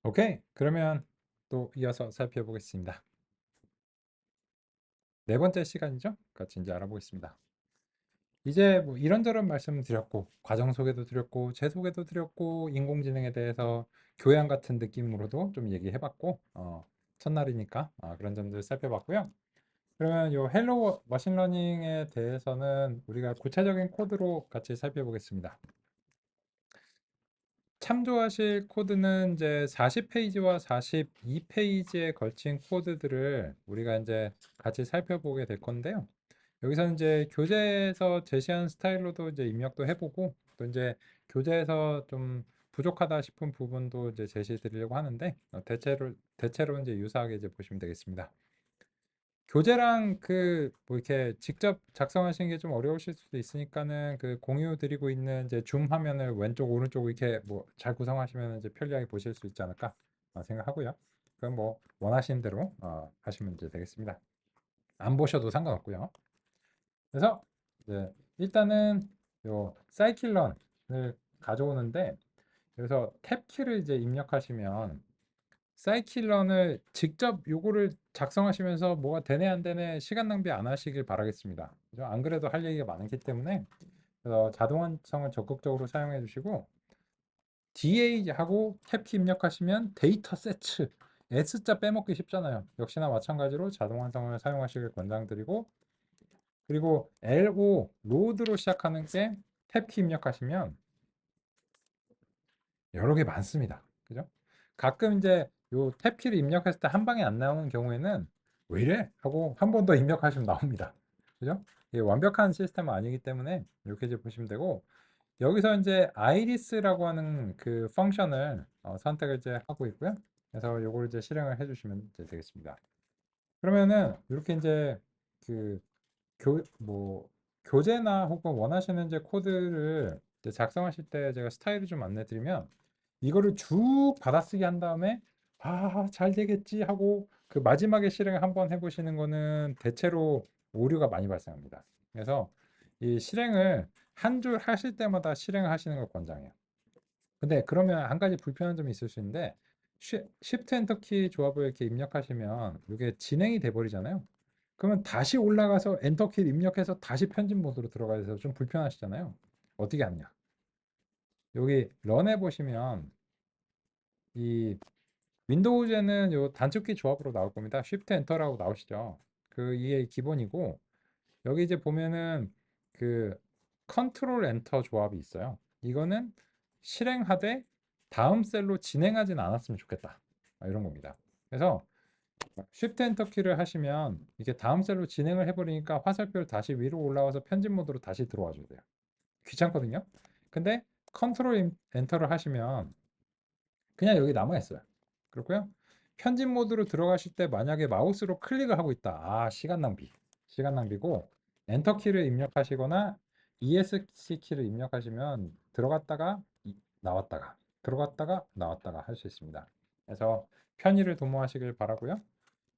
오케이. 그러면 또 이어서 살펴보겠습니다. 네 번째 시간이죠. 같이 이제 알아보겠습니다. 이제 뭐 이런저런 말씀 드렸고, 과정 소개도 드렸고, 제 소개도 드렸고, 인공지능에 대해서 교양 같은 느낌으로도 좀 얘기해봤고, 첫날이니까 그런 점들 살펴봤고요. 그러면 요 헬로 머신러닝에 대해서는 우리가 구체적인 코드로 같이 살펴보겠습니다. 참조하실 코드는 이제 40페이지와 42페이지에 걸친 코드들을 우리가 이제 같이 살펴보게 될 건데요. 여기서 이제 교재에서 제시한 스타일로도 이제 입력도 해보고 또 이제 교재에서 좀 부족하다 싶은 부분도 이제 제시해 드리려고 하는데 대체로 이제 유사하게 이제 보시면 되겠습니다. 교재랑 그 뭐 이렇게 직접 작성하시는 게 좀 어려우실 수도 있으니까는 그 공유 드리고 있는 이제 줌 화면을 왼쪽 오른쪽 이렇게 뭐 잘 구성하시면 이제 편리하게 보실 수 있지 않을까 생각하고요. 그럼 뭐 원하시는 대로 하시면 이제 되겠습니다. 안 보셔도 상관없고요. 그래서 이제 일단은 요 사이클런을 가져오는데 그래서 탭 키를 이제 입력하시면 사이클런을 직접 요거를 작성하시면서 뭐가 되네 안 되네 시간 낭비 안 하시길 바라겠습니다. 그죠? 안 그래도 할 얘기가 많기 때문에 그래서 자동 완성을 적극적으로 사용해 주시고 DA 하고 탭키 입력하시면 데이터 세츠 S자 빼먹기 쉽잖아요. 역시나 마찬가지로 자동 완성을 사용하시길 권장드리고 그리고 LO 로드로 시작하는 게 탭키 입력하시면 여러 개 많습니다. 그죠? 가끔 이제 요 탭키를 입력했을 때 한 방에 안 나오는 경우에는 왜 이래? 하고 한 번 더 입력하시면 나옵니다. 그죠? 이게 완벽한 시스템은 아니기 때문에 이렇게 이제 보시면 되고 여기서 이제 아이리스라고 하는 그 펑션을 선택을 이제 하고 있고요. 그래서 요걸 이제 실행을 해주시면 이제 되겠습니다. 그러면은 이렇게 이제 그 교재나 혹은 원하시는 이제 코드를 이제 작성하실 때 제가 스타일을 좀 안내 드리면 이거를 쭉 받아쓰기 한 다음에 잘 되겠지 하고 그 마지막에 실행을 한번 해보시는 거는 대체로 오류가 많이 발생합니다. 그래서 이 실행을 한 줄 하실 때마다 실행을 하시는 걸 권장해요. 근데 그러면 한 가지 불편한 점이 있을 수 있는데 Shift 엔터 키 조합을 이렇게 입력하시면 이게 진행이 돼 버리잖아요. 그러면 다시 올라가서 엔터 키를 입력해서 다시 편집 모드로 들어가서 좀 불편하시잖아요. 어떻게 하느냐? 여기 런해 보시면 이 윈도우즈에는 요 단축키 조합으로 나올 겁니다. Shift 엔터라고 나오시죠. 그 이게 기본이고 여기 이제 보면은 그 컨트롤 엔터 조합이 있어요. 이거는 실행하되 다음 셀로 진행하진 않았으면 좋겠다. 이런 겁니다. 그래서 Shift 엔터 키를 하시면 이게 다음 셀로 진행을 해버리니까 화살표를 다시 위로 올라와서 편집 모드로 다시 들어와 줘야 돼요. 귀찮거든요. 근데 컨트롤 엔터를 하시면 그냥 여기 남아 있어요. 그렇고요. 편집 모드로 들어가실 때 만약에 마우스로 클릭을 하고 있다. 시간 낭비. 시간 낭비고 엔터 키를 입력하시거나 ESC 키를 입력하시면 들어갔다가 나왔다가 들어갔다가 나왔다가 할 수 있습니다. 그래서 편의를 도모하시길 바라고요.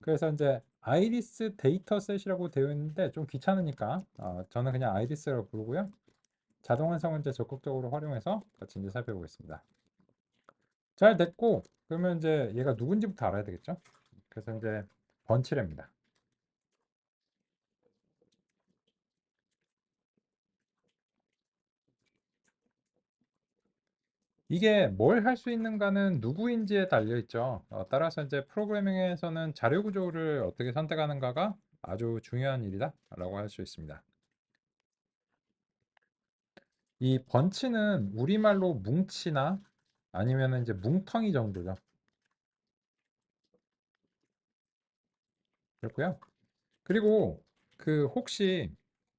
그래서 이제 아이리스 데이터셋이라고 되어 있는데 좀 귀찮으니까 저는 그냥 아이리스라고 부르고요. 자동 완성을 이제 적극적으로 활용해서 같이 이제 살펴보겠습니다. 잘 됐고 그러면 이제 얘가 누군지부터 알아야 되겠죠? 그래서 이제 번치래입니다. 이게 뭘 할 수 있는가는 누구인지에 달려 있죠. 따라서 이제 프로그래밍에서는 자료 구조를 어떻게 선택하는가가 아주 중요한 일이다라고 할 수 있습니다. 이 번치는 우리말로 뭉치나 아니면 이제 뭉텅이 정도죠. 그렇고요. 그리고 그 혹시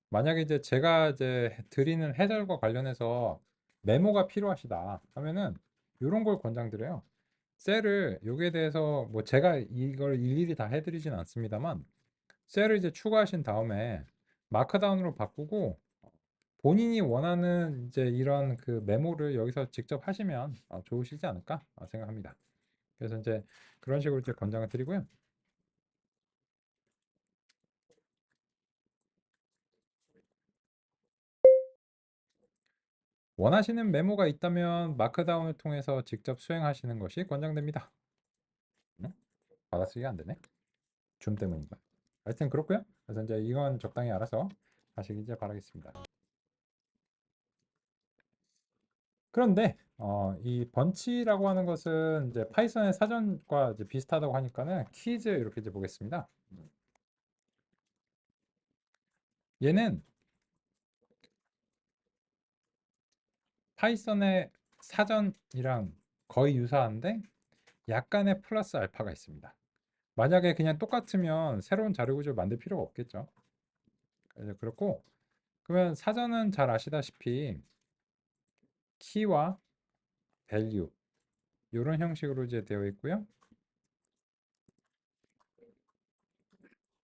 만약에 이제 제가 이제 드리는 해설과 관련해서 메모가 필요하시다 하면은 이런 걸 권장드려요. 셀을 여기에 대해서 뭐 제가 이걸 일일이 다 해드리진 않습니다만 셀을 이제 추가하신 다음에 마크다운으로 바꾸고 본인이 원하는 이제 이런 그 메모를 여기서 직접 하시면 좋으시지 않을까 생각합니다. 그래서 이제 그런 식으로 이제 권장을 드리고요. 원하시는 메모가 있다면 마크다운을 통해서 직접 수행하시는 것이 권장됩니다. 응? 받아쓰기가 안 되네. 줌 때문인가? 하여튼 그렇고요. 그래서 이제 이건 적당히 알아서 하시길 바라겠습니다. 그런데 이 번치라고 하는 것은 이제 파이썬의 사전과 이제 비슷하다고 하니까는 퀴즈 이렇게 이제 보겠습니다. 얘는 파이썬의 사전이랑 거의 유사한데 약간의 플러스 알파가 있습니다. 만약에 그냥 똑같으면 새로운 자료 구조를 만들 필요가 없겠죠. 그래서 그렇고 그러면 사전은 잘 아시다시피 키와 밸류 이런 형식으로 이제 되어 있고요.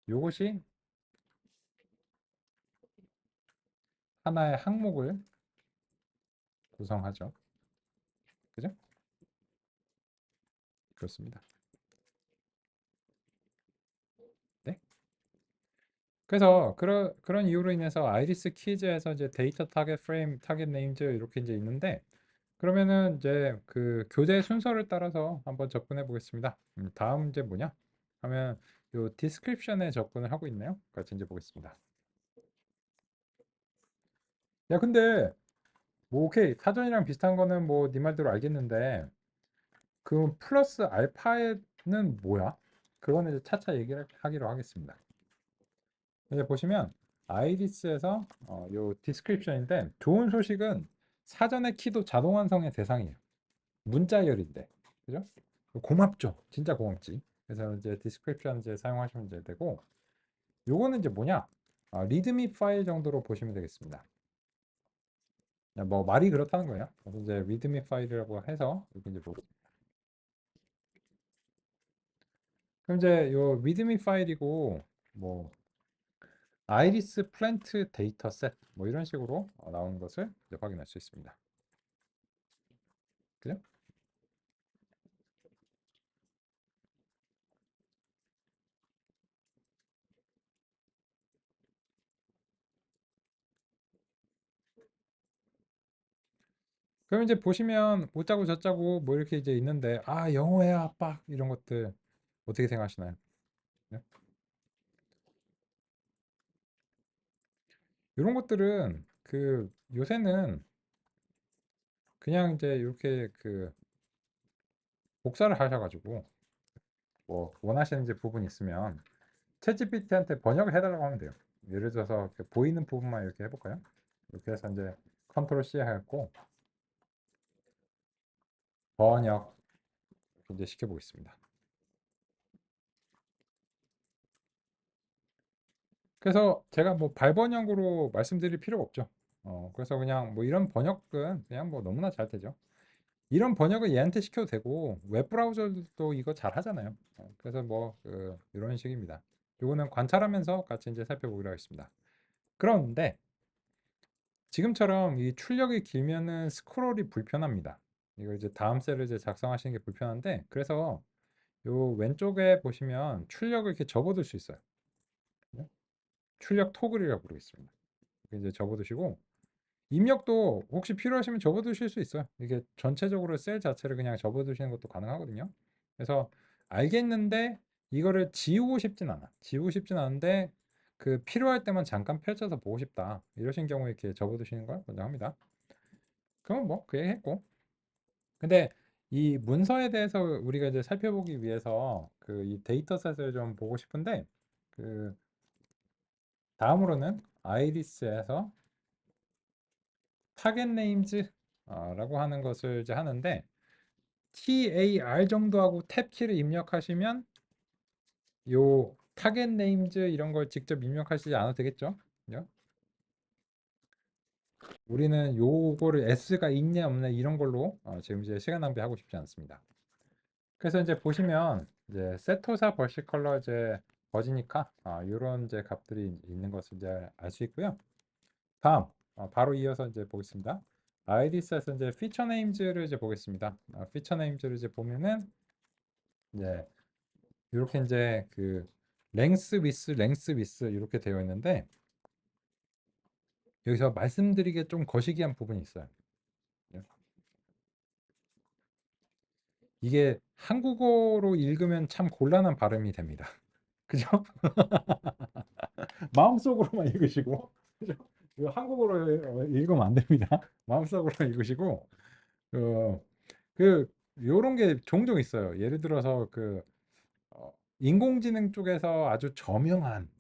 이것이 하나의 항목을 구성하죠. 그죠? 그렇습니다. 네. 그래서 그런 이유로 인해서 아이리스 키즈에서 이제 데이터 타겟 프레임, 타겟 네임즈 이렇게 이제 있는데 그러면은 이제 그 교재 순서를 따라서 한번 접근해 보겠습니다. 다음 문제 뭐냐? 하면 요 디스크립션에 접근을 하고 있네요. 같이 이제 보겠습니다. 야, 근데 뭐 오케이 사전이랑 비슷한 거는 뭐 네 말대로 알겠는데 그 플러스 알파는 뭐야? 그거는 이제 차차 얘기를 하기로 하겠습니다. 이제 보시면 아이리스에서 요 디스크립션인데 좋은 소식은 사전의 키도 자동 완성의 대상이에요. 문자열인데 그죠? 고맙죠. 진짜 고맙지. 그래서 이제 디스크립션 이제 사용하시면 이제 되고 요거는 이제 뭐냐? 리드미 파일 정도로 보시면 되겠습니다. 그냥 뭐 말이 그렇다는 거예요. 그래서 이제 리드미 파일이라고 해서 이렇게 이제 보고 그럼 이제 요 리드미 파일이고 뭐 아이리스 플랜트 데이터 셋뭐 이런 식으로 나오는 것을 이제 확인할 수 있습니다. 그죠? 그럼 이제 보시면 오짜고 저짜고 뭐 이렇게 이제 있는데 아 영어야 빡 이런 것들 어떻게 생각하시나요? 네? 이런 것들은 그 요새는 그냥 이제 이렇게 그 복사를 하셔가지고 뭐 원하시는 이제 부분이 있으면 챗GPT한테 번역을 해달라고 하면 돼요. 예를 들어서 그 보이는 부분만 이렇게 해볼까요? 이렇게 해서 이제 컨트롤 C 해갖고 번역 이렇게 이제 시켜보겠습니다. 그래서 제가 뭐 발번역으로 말씀드릴 필요가 없죠. 그래서 그냥 뭐 이런 번역은 그냥 뭐 너무나 잘 되죠. 이런 번역을 얘한테 시켜도 되고 웹 브라우저도 이거 잘 하잖아요. 그래서 뭐 이런 식입니다. 요거는 관찰하면서 같이 이제 살펴보기로 하겠습니다. 그런데 지금처럼 이 출력이 길면은 스크롤이 불편합니다. 이거 이제 다음 셀을 이제 작성하시는 게 불편한데 그래서 요 왼쪽에 보시면 출력을 이렇게 접어둘 수 있어요. 네? 출력 토글이라고 부르겠습니다. 이제 접어두시고 입력도 혹시 필요하시면 접어두실 수 있어요. 이게 전체적으로 셀 자체를 그냥 접어두시는 것도 가능하거든요. 그래서 알겠는데 이거를 지우고 싶진 않아. 지우고 싶진 않은데 그 필요할 때만 잠깐 펼쳐서 보고 싶다. 이러신 경우에 이렇게 접어두시는 걸 권장합니다. 그럼 뭐 그 얘기 했고. 근데 이 문서에 대해서 우리가 이제 살펴보기 위해서 그 이 데이터셋을 좀 보고 싶은데 그 다음으로는 아이리스에서 타겟 네임즈 라고 하는 것을 이제 하는데 TAR 정도 하고 탭 키를 입력하시면 요 타겟 네임즈 이런 걸 직접 입력하시지 않아도 되겠죠? 그죠? 우리는 요거를 S가 있냐 없냐 이런 걸로 지금 이제 시간 낭비하고 싶지 않습니다. 그래서 이제 보시면 이제 세토사 벌시 컬러 이제 버지니까 이런 이제 값들이 있는 것을 이제 알 수 있고요. 다음 바로 이어서 이제 보겠습니다. 아이디스에서 이제 피처 네임즈를 이제 보겠습니다. 피처 네임즈를 이제 보면은 이제 이렇게 이제 그 랭스 위스 이렇게 되어 있는데 여기서 말씀드리기에 좀 거시기한 부분이 있어요. 이게 한국어로 읽으면 참 곤란한 발음이 됩니다. 그죠? 마음속으로만 읽으시고, 그죠? 이거 한국어로 읽으면 안 됩니다. 마음속으로 읽으시고, 그, 요런 게 종종 있어요. 예를 들어서 인공지능 쪽에서 아주 저명한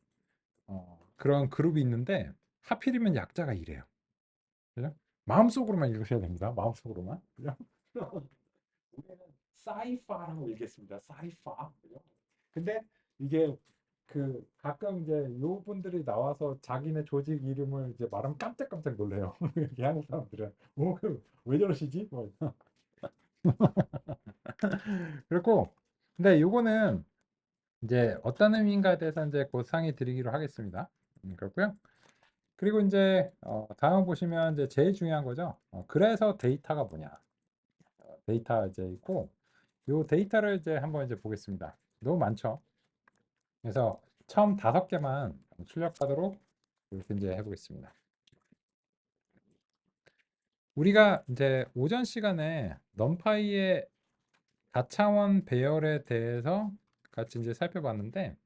그런 그룹이 있는데, 하필이면 약자가 이래요. 그죠? 마음속으로만 읽으셔야 됩니다. 마음속으로만. 그죠? 우리는 사이파라고 읽겠습니다. 사이파. 그죠? 근데 이게 가끔 이제 요 분들이 나와서 자기네 조직 이름을 이제 말하면 깜짝깜짝 놀래요. 이렇게 하는 사람들은 왜 저러시지? 뭐. 그렇고 근데 요거는 이제 어떤 의미인가에 대해서 이제 곧 상의 드리기로 하겠습니다. 그렇고요. 그리고 이제 다음 보시면 이제 제일 중요한 거죠. 그래서 데이터가 뭐냐? 데이터 이제 있고 요 데이터를 이제 한번 이제 보겠습니다. 너무 많죠? 그래서 처음 5개만 출력하도록 이렇게 이제 해보겠습니다. 우리가 이제 오전 시간에 넘파이의 다차원 배열에 대해서 같이 이제 살펴봤는데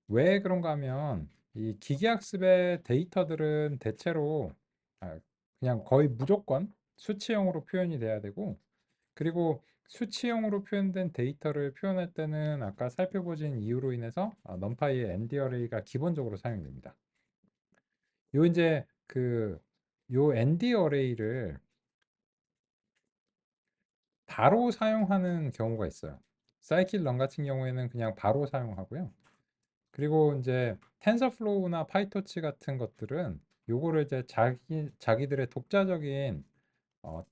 왜 그런가 하면 이 기계학습의 데이터들은 대체로 그냥 거의 무조건 수치형으로 표현이 돼야 되고 그리고 수치형으로 표현된 데이터를 표현할 때는 아까 살펴보신 이유로 인해서 넘파이의 ND 어레이가 기본적으로 사용됩니다. 요 이제 요 ND 어레이를 바로 사용하는 경우가 있어요. 사이킷런 같은 경우에는 그냥 바로 사용하고요. 그리고 이제 텐서플로우나 파이토치 같은 것들은 요거를 이제 자기들의 독자적인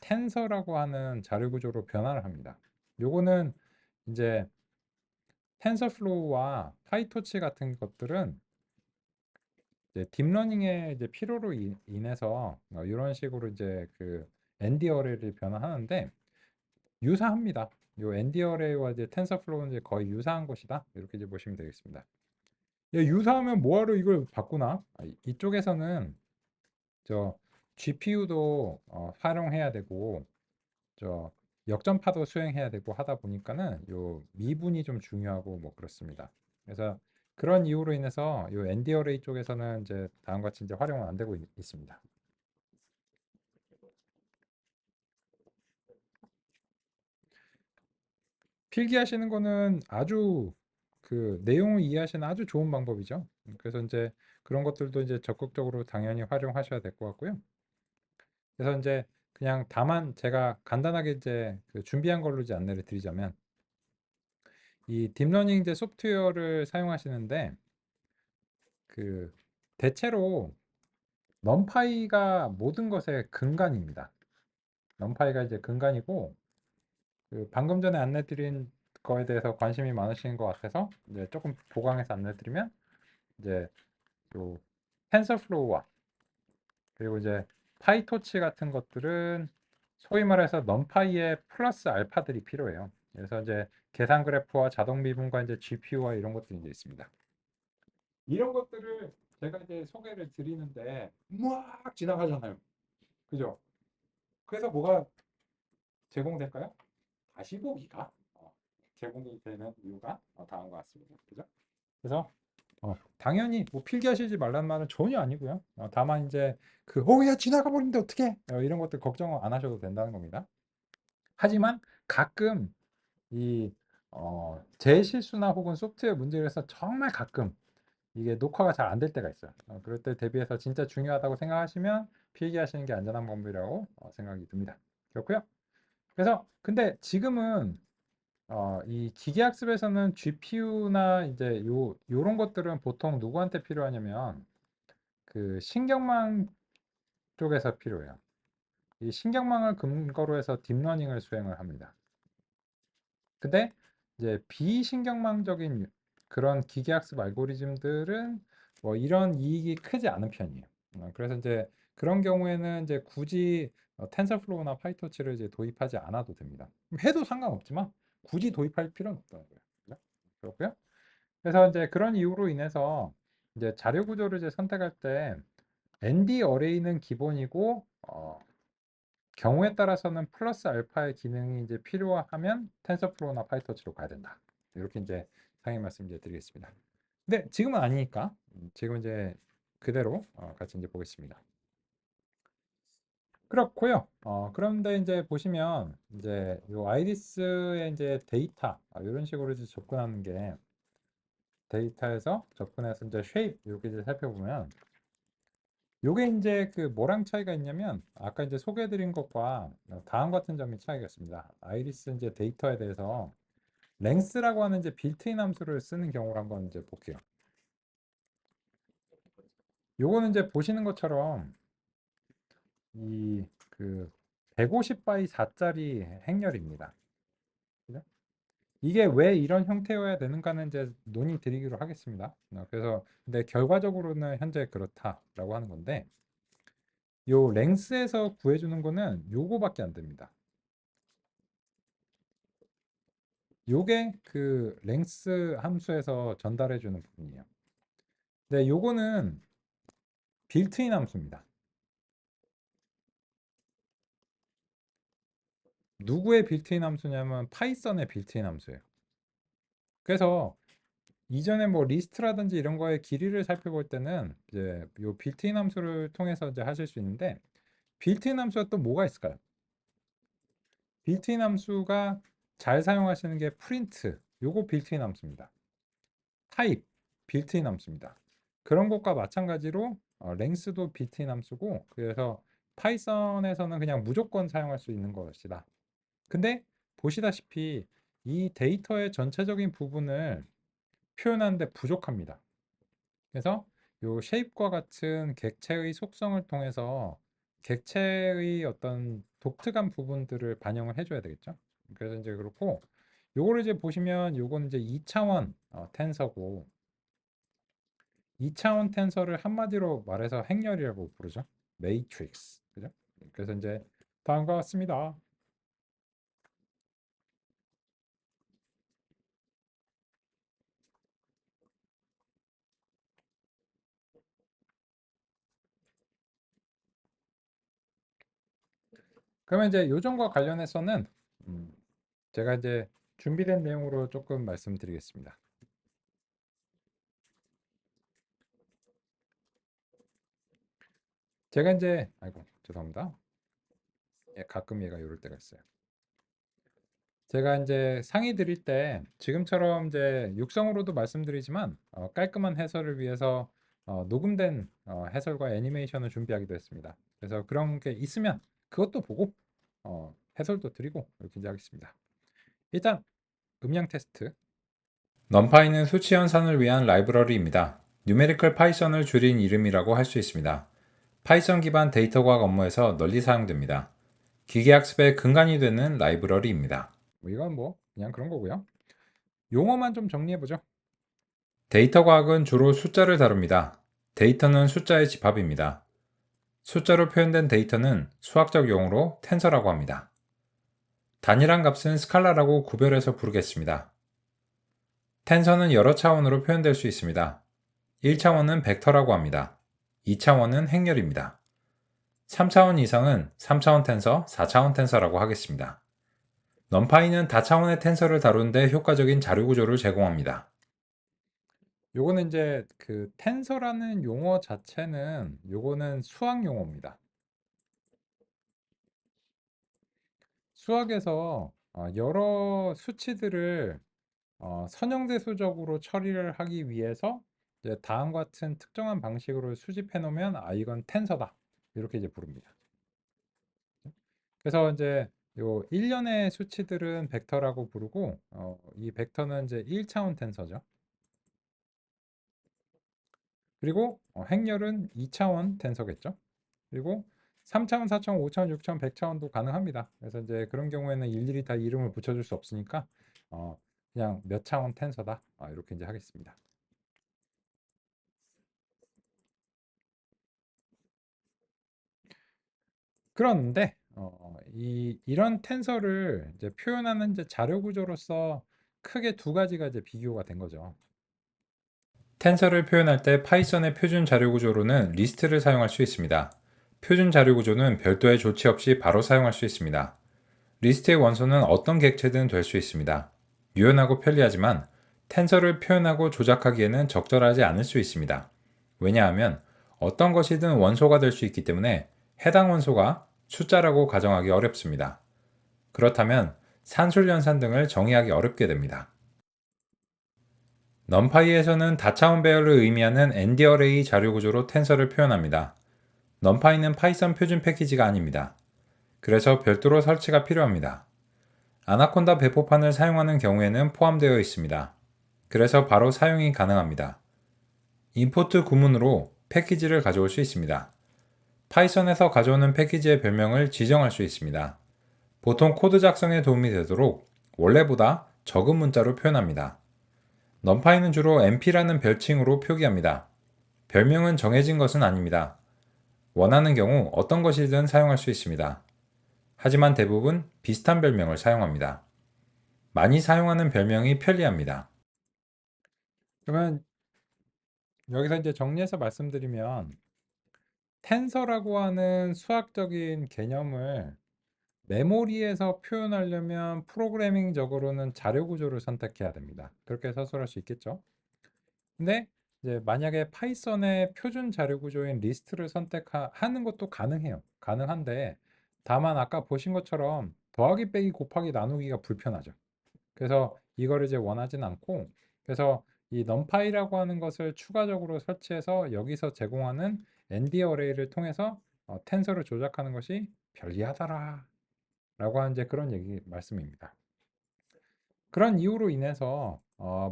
텐서라고 하는 자료 구조로 변화를 합니다. 요거는 이제 텐서플로우와 파이토치 같은 것들은 이제 딥러닝의 이제 필요로 인해서 이런 식으로 이제 ND 어레이를 변화하는데 유사합니다. 요 ND 어레이와 이제 텐서플로우는 이제 거의 유사한 것이다. 이렇게 이제 보시면 되겠습니다. 유사하면 뭐하러 이걸 바꾸나? 이쪽에서는 저 GPU도 활용해야 되고 저 역전파도 수행해야 되고 하다 보니까는 요 미분이 좀 중요하고 뭐 그렇습니다. 그래서 그런 이유로 인해서 요 NDRA 쪽에서는 이제 다음과 같이 이제 활용은 안 되고 있습니다. 필기하시는 거는 아주 내용을 이해하시는 아주 좋은 방법이죠. 그래서 이제 그런 것들도 이제 적극적으로 당연히 활용하셔야 될 것 같고요. 그래서 이제 그냥 다만 제가 간단하게 이제 준비한 걸로 이제 안내를 드리자면 이 딥러닝 이제 소프트웨어를 사용하시는데 대체로 넘파이가 모든 것의 근간입니다. 넘파이가 이제 근간이고 방금 전에 안내드린 거에 대해서 관심이 많으신 것 같아서 이제 조금 보강해서 안내드리면 이제 요 텐서플로우와 그리고 이제 파이토치 같은 것들은 소위 말해서 넘파이의 플러스 알파들이 필요해요. 그래서 이제 계산 그래프와 자동 미분과 이제 GPU와 이런 것들이 이제 있습니다. 이런 것들을 제가 이제 소개를 드리는데 막 지나가잖아요. 그죠? 그래서 뭐가 제공될까요? 다시 보기가 제공이 되는 이유가 다음과 같습니다. 그죠? 그래서 당연히 뭐 필기하시지 말라는 말은 전혀 아니고요. 다만 이제 야 지나가 버리는데 어떻게 이런 것들 걱정 안 하셔도 된다는 겁니다. 하지만 가끔 제 실수나 혹은 소프트웨어 문제를 해서 정말 가끔 이게 녹화가 잘 안 될 때가 있어요. 그럴 때 대비해서 진짜 중요하다고 생각하시면 필기하시는 게 안전한 방법이라고 생각이 듭니다. 그렇고요. 그래서 근데 지금은 이 기계학습에서는 GPU나 이제 요런 것들은 보통 누구한테 필요하냐면 신경망 쪽에서 필요해요. 이 신경망을 근거로 해서 딥러닝을 수행을 합니다. 근데 이제 비신경망적인 그런 기계학습 알고리즘들은 뭐 이런 이익이 크지 않은 편이에요. 그래서 이제 그런 경우에는 이제 굳이 텐서플로우나 파이토치를 이제 도입하지 않아도 됩니다. 해도 상관없지만 굳이 도입할 필요는 없다는 거예요. 그죠? 그렇고요. 그래서 이제 그런 이유로 인해서 이제 자료 구조를 이제 선택할 때 ND 어레이는 기본이고 경우에 따라서는 플러스 알파의 기능이 이제 필요하면 텐서플로우나 파이터치로 가야 된다. 이렇게 이제 상위 말씀 이제 드리겠습니다. 근데 지금은 아니니까 지금 이제 그대로 같이 이제 보겠습니다. 그렇고요. 그런데 이제 보시면 이제 요 아이리스의 이제 데이터 이런 식으로 이제 접근하는 게 데이터에서 접근해서 이제 쉐입 이렇게 이제 살펴보면 요게 이제 그 뭐랑 차이가 있냐면 아까 이제 소개해드린 것과 다음 같은 점이 차이가 있습니다. 아이리스 이제 데이터에 대해서 랭스라고 하는 이제 빌트인 함수를 쓰는 경우를 한번 이제 볼게요. 요거는 이제 보시는 것처럼 이 그 150 바이 4짜리 행렬입니다. 그죠? 이게 왜 이런 형태여야 되는가는 이제 논의 드리기로 하겠습니다. 그래서 근데 결과적으로는 현재 그렇다라고 하는 건데 요 랭스에서 구해주는 거는 요거밖에 안 됩니다. 요게 그 랭스 함수에서 전달해 주는 부분이에요. 네, 요거는 빌트인 함수입니다. 누구의 빌트인 함수냐면 파이썬의 빌트인 함수예요. 그래서 이전에 뭐 리스트라든지 이런 거의 길이를 살펴볼 때는 이제 요 빌트인 함수를 통해서 이제 하실 수 있는데 빌트인 함수가 또 뭐가 있을까요? 빌트인 함수가 잘 사용하시는 게 프린트, 요거 빌트인 함수입니다. 타입, 빌트인 함수입니다. 그런 것과 마찬가지로 랭스도 빌트인 함수고 그래서 파이썬에서는 그냥 무조건 사용할 수 있는 것이다. 근데 보시다시피 이 데이터의 전체적인 부분을 표현하는데 부족합니다. 그래서 요 쉐입과 같은 객체의 속성을 통해서 객체의 어떤 독특한 부분들을 반영을 해줘야 되겠죠. 그래서 이제 그렇고 요거를 이제 보시면 요거는 이제 2차원 텐서고 2차원 텐서를 한마디로 말해서 행렬이라고 부르죠. 매트릭스. 그죠? 그래서 이제 다음과 같습니다. 그러면 이제 요점과 관련해서는 음, 제가 이제 준비된 내용으로 조금 말씀드리겠습니다. 제가 이제 아이고 죄송합니다. 예, 가끔 얘가 이럴 때가 있어요. 제가 이제 상의 드릴 때 지금처럼 이제 육성으로도 말씀드리지만 깔끔한 해설을 위해서 녹음된 해설과 애니메이션을 준비하기도 했습니다. 그래서 그런 게 있으면 그것도 보고 해설도 드리고 이렇게 이제 하겠습니다. 일단 음량 테스트. 넘파이는 수치 연산을 위한 라이브러리입니다. 뉴메리컬 파이썬을 줄인 이름이라고 할 수 있습니다. 파이썬 기반 데이터 과학 업무에서 널리 사용됩니다. 기계학습의 근간이 되는 라이브러리입니다. 이건 뭐 그냥 그런 거고요. 용어만 좀 정리해보죠. 데이터 과학은 주로 숫자를 다룹니다. 데이터는 숫자의 집합입니다. 숫자로 표현된 데이터는 수학적 용어로 텐서라고 합니다. 단일한 값은 스칼라라고 구별해서 부르겠습니다. 텐서는 여러 차원으로 표현될 수 있습니다. 1차원은 벡터라고 합니다. 2차원은 행렬입니다. 3차원 이상은 3차원 텐서, 4차원 텐서라고 하겠습니다. 넘파이는 다차원의 텐서를 다루는데 효과적인 자료 구조를 제공합니다. 요거는 이제 그 텐서라는 용어 자체는 요거는 수학 용어입니다. 수학에서 여러 수치들을 선형대수적으로 처리를 하기 위해서 이제 다음과 같은 특정한 방식으로 수집해 놓으면 이건 텐서다. 이렇게 이제 부릅니다. 그래서 이제 요 일련의 수치들은 벡터라고 부르고 이 벡터는 이제 1차원 텐서죠. 그리고 행렬은 2차원 텐서겠죠. 그리고 3차원, 4차원, 5차원, 6차원, 100차원도 가능합니다. 그래서 이제 그런 경우에는 일일이 다 이름을 붙여줄 수 없으니까 그냥 몇 차원 텐서다 이렇게 이제 하겠습니다. 그런데 이런 텐서를 이제 표현하는 이제 자료 구조로서 크게 두 가지가 이제 비교가 된 거죠. 텐서를 표현할 때 파이썬의 표준 자료 구조로는 리스트를 사용할 수 있습니다. 표준 자료 구조는 별도의 조치 없이 바로 사용할 수 있습니다. 리스트의 원소는 어떤 객체든 될 수 있습니다. 유연하고 편리하지만 텐서를 표현하고 조작하기에는 적절하지 않을 수 있습니다. 왜냐하면 어떤 것이든 원소가 될 수 있기 때문에 해당 원소가 숫자라고 가정하기 어렵습니다. 그렇다면 산술연산 등을 정의하기 어렵게 됩니다. 넘파이에서는 다차원 배열을 의미하는 ND-어레이 자료 구조로 텐서를 표현합니다. 넘파이는 파이썬 표준 패키지가 아닙니다. 그래서 별도로 설치가 필요합니다. 아나콘다 배포판을 사용하는 경우에는 포함되어 있습니다. 그래서 바로 사용이 가능합니다. 임포트 구문으로 패키지를 가져올 수 있습니다. 파이썬에서 가져오는 패키지의 별명을 지정할 수 있습니다. 보통 코드 작성에 도움이 되도록 원래보다 적은 문자로 표현합니다. 넘파이는 주로 MP라는 별칭으로 표기합니다. 별명은 정해진 것은 아닙니다. 원하는 경우 어떤 것이든 사용할 수 있습니다. 하지만 대부분 비슷한 별명을 사용합니다. 많이 사용하는 별명이 편리합니다. 그러면 여기서 이제 정리해서 말씀드리면 텐서라고 하는 수학적인 개념을 메모리에서 표현하려면 프로그래밍적으로는 자료 구조를 선택해야 됩니다. 그렇게 서술할 수 있겠죠. 근데 이제 만약에 파이썬의 표준 자료 구조인 리스트를 선택하는 것도 가능해요. 가능한데 다만 아까 보신 것처럼 더하기 빼기 곱하기 나누기가 불편하죠. 그래서 이거를 이제 원하진 않고 그래서 이 numpy라고 하는 것을 추가적으로 설치해서 여기서 제공하는 ND 어레이를 통해서 텐서를 조작하는 것이 편리하더라 라고 하는 이제 그런 얘기 말씀입니다. 그런 이유로 인해서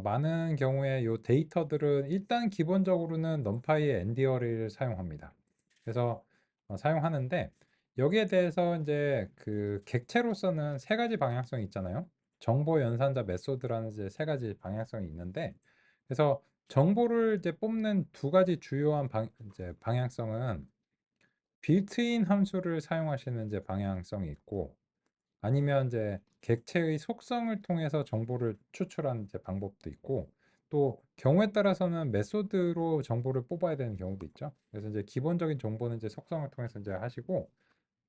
많은 경우에 이 데이터들은 일단 기본적으로는 numpy의 ND 어레이를 사용합니다. 그래서 사용하는데 여기에 대해서 이제 그 객체로서는 세 가지 방향성이 있잖아요. 정보 연산자 메소드라는 이제 세 가지 방향성이 있는데 그래서 정보를 이제 뽑는 두 가지 주요한 이제 방향성은 빌트인 함수를 사용하시는 이제 방향성이 있고 아니면 이제 객체의 속성을 통해서 정보를 추출하는 이제 방법도 있고 또 경우에 따라서는 메소드로 정보를 뽑아야 되는 경우도 있죠. 그래서 이제 기본적인 정보는 이제 속성을 통해서 이제 하시고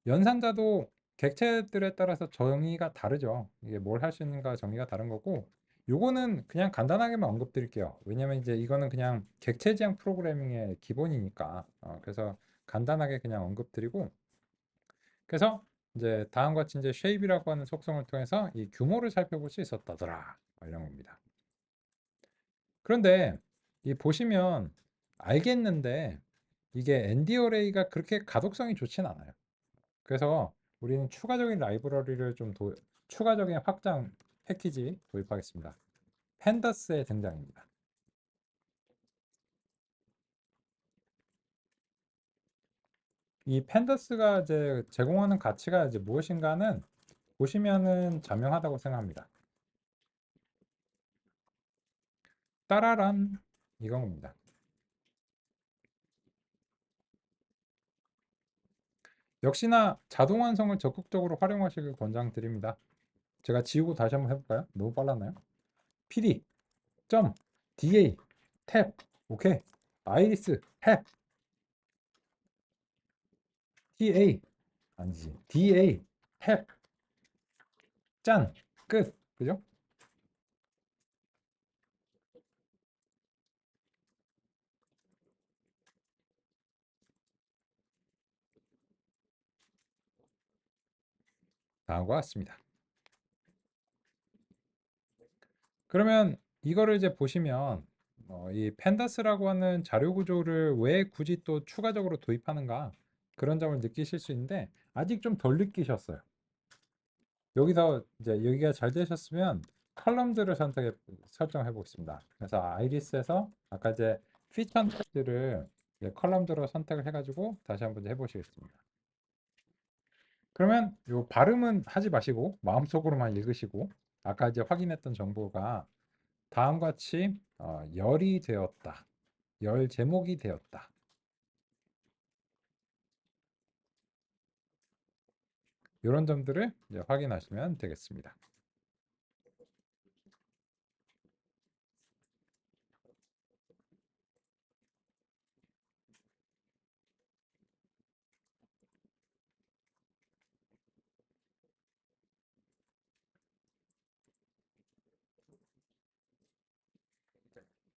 연산자도 객체들에 따라서 정의가 다르죠. 이게 뭘 할 수 있는가 정의가 다른 거고 요거는 그냥 간단하게만 언급드릴게요. 왜냐면 이제 이거는 그냥 객체 지향 프로그래밍의 기본이니까 그래서 간단하게 그냥 언급드리고 그래서 이제 다음과 같이 이제 쉐입이라고 하는 속성을 통해서 이 규모를 살펴볼 수 있었다더라 이런 겁니다. 그런데 이 보시면 알겠는데 이게 ND 어레이가 그렇게 가독성이 좋진 않아요. 그래서 우리는 추가적인 라이브러리를 추가적인 확장 패키지 도입하겠습니다. 펜더스의 등장입니다. 이 펜더스가 이제 제공하는 가치가 이제 무엇인가는 보시면은 자명하다고 생각합니다. 따라란 이겁니다. 역시나 자동 완성을 적극적으로 활용하시길 권장드립니다. 제가 지우고 다시 한번 해볼까요? 너무 빨랐나요? PD, 점, DA, 탭, 오케이. 아이리스, 탭, TA, 아니지. DA, 탭, 짠, 끝. 그죠? 다음과 같습니다. 그러면 이거를 이제 보시면 이 펜다스라고 하는 자료 구조를 왜 굳이 또 추가적으로 도입하는가 그런 점을 느끼실 수 있는데 아직 좀 덜 느끼셨어요. 여기서 이제 여기가 잘 되셨으면 컬럼들을 설정해 보겠습니다. 그래서 아이리스에서 아까 이제 피처 텍스트를 컬럼들로 선택을 해가지고 다시 한번 해보시겠습니다. 그러면 요 발음은 하지 마시고 마음속으로만 읽으시고 아까 이제 확인했던 정보가 다음과 같이 열이 되었다. 열 제목이 되었다. 이런 점들을 이제 확인하시면 되겠습니다.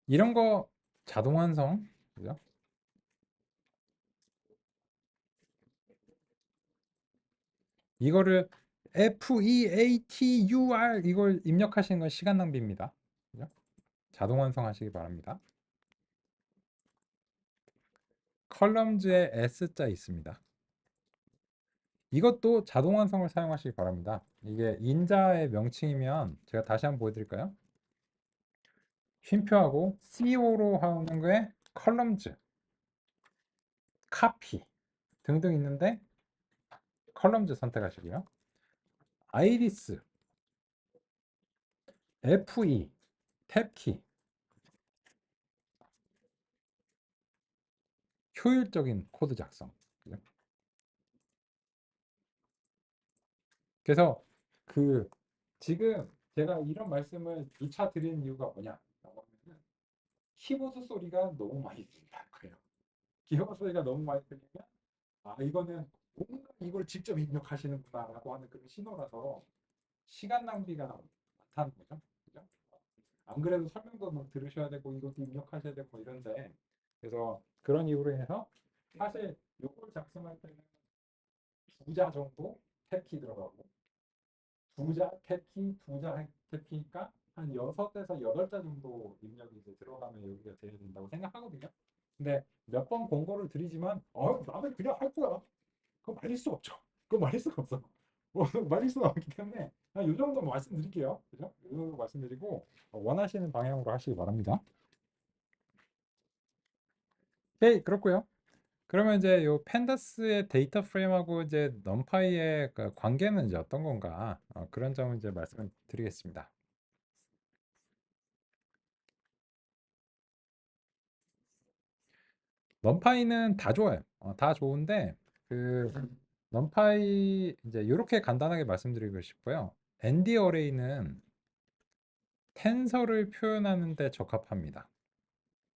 이런 거 자동 완성, 그죠? 이거를 FEATUR 이걸 입력하시는 건 시간 낭비입니다. 그죠? 자동 완성하시기 바랍니다. 컬럼즈에 S자 있습니다. 이것도 자동 완성을 사용하시기 바랍니다. 이게 인자의 명칭이면 제가 다시 한번 보여드릴까요? 쉼표하고 CO로 하는 거에 컬럼즈, 카피 등등 있는데 컬럼즈 선택하시고요. 아이리스, FE, 탭키, 효율적인 코드 작성. 그죠? 그래서 그 지금 제가 이런 말씀을 2차 드리는 이유가 뭐냐? 키보드 소리가 너무 많이 들린다는 거예요. 키보드 소리가 너무 많이 들리면 아 이거는 뭔가 이걸 직접 입력하시는구나라고 하는 그런 신호라서 시간 낭비가 많다는 거죠. 그죠? 안 그래도 설명도 막 들으셔야 되고 이것도 입력하셔야 되고 이런데 그래서 그런 이유로 인해서 사실 요걸 작성할 때는 두자 정도 탭키 들어가고 두자 탭키 두자 탭키니까 한 6에서 8자 정도 입력이 이제 들어가면 여기가 돼야 된다고 생각하거든요. 근데 몇 번 권고를 드리지만 나는 그냥 할 거야. 그거 말릴 수 없죠. 그거 말릴 수가 없어. 말릴 수가 없기 때문에 이 정도 말씀드릴게요. 그죠? 이 정도 말씀드리고 원하시는 방향으로 하시기 바랍니다. 네, 그렇고요. 그러면 이제 요 펜다스의 데이터 프레임하고 이제 넘파이의 그 관계는 이제 어떤 건가? 그런 점을 이제 말씀을 드리겠습니다. 넘파이는 다 좋아요. 다 좋은데 그 넘파이 이제 이렇게 간단하게 말씀드리고 싶어요. ND 어레이는 텐서를 표현하는 데 적합합니다.